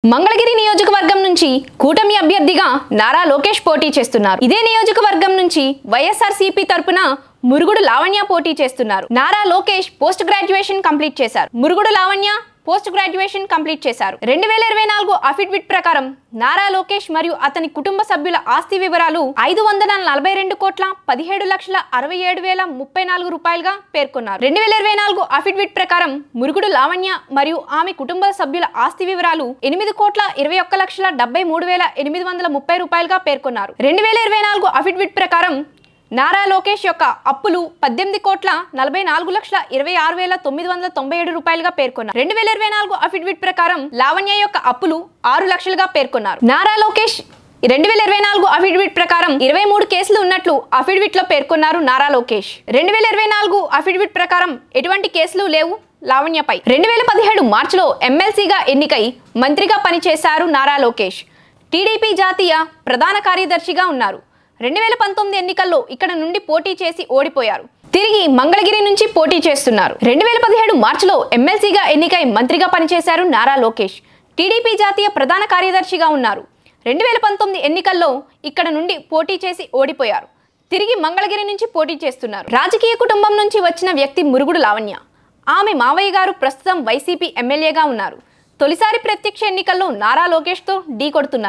మంగళగిరి నియోజకవర్గం నుంచి కూటమి అభ్యర్థిగా నారా లోకేష్ పోటీ చేస్తున్నారు. ఇదే నియోజకవర్గం నుంచి వైఎస్ఆర్సీపీ తరపున మురుగుడు లావణ్య పోటీ చేస్తున్నారు. Nara Lokesh post graduation complete చేశారు. Murugudu Lavanya post graduation complete చేశారు. 2024 అఫిడవిట్ ప్రకారం నారా లోకేష్ మరియు అతని కుటుంబ సభ్యుల ఆస్తి వివరాలు 542,17,67,034 రూపాయలుగా పేర్కొన్నారు. 2024 అఫిడవిట్ ప్రకారం మురుగుడు లావణ్య మరియు ఆమె కుటుంబ సభ్యుల ఆస్తి వివరాలు 8,21,73,830 రూపాయలుగా పేర్కొన్నారు. 2024 అఫిడవిట్ ప్రకారం నారా లోకేష్ యొక్క అప్పులు 18,44,26,997 రూపాయలుగా పేర్కొన్నారు. 2024 అఫిడవిట్ ప్రకారం లావణ్య యొక్క అప్పులు 6 లక్షలుగా పేర్కొన్నారు. నారా లోకేష్ 2024 అఫిడవిట్ ప్రకారం 23 కేసులు ఉన్నట్లు అఫిడవిట్ లో పేర్కొన్నారు. నారా లోకేష్ 2024 అఫిడవిట్ ప్రకారం ఎటువంటి కేసులు లేవు లావణ్యపై. 2017 మార్చిలో ఎమ్మెల్సీగా ఎన్నికై మంత్రిగా పనిచేశారు. నారా లోకేష్ టీడీపీ జాతీయ ప్రధాన కార్యదర్శిగా ఉన్నారు. 2019 ఎన్నికల్లో ఇక్కడ నుండి పోటీ చేసి ఓడిపోయారు. తిరిగి మంగళగిరి నుంచి పోటీ చేస్తున్నారు. 2017 మార్చిలో ఎమ్మెల్సీగా ఎన్నికై మంత్రిగా పనిచేశారు. నారా లోకేష్ టీడీపీ జాతీయ ప్రధాన కార్యదర్శిగా ఉన్నారు. 2019 ఎన్నికల్లో ఇక్కడ నుండి పోటీ చేసి ఓడిపోయారు. తిరిగి మంగళగిరి నుంచి పోటీ చేస్తున్నారు. రాజకీయ కుటుంబం నుంచి వచ్చిన వ్యక్తి మురుగుడు లావణ్య. ఆమె మావయ్య గారు ప్రస్తుతం వైసీపీ ఎమ్మెల్యేగా ఉన్నారు. తొలిసారి ప్రత్యక్ష ఎన్నికల్లో నారా లోకేష్తో ఢీ కొడుతున్నారు.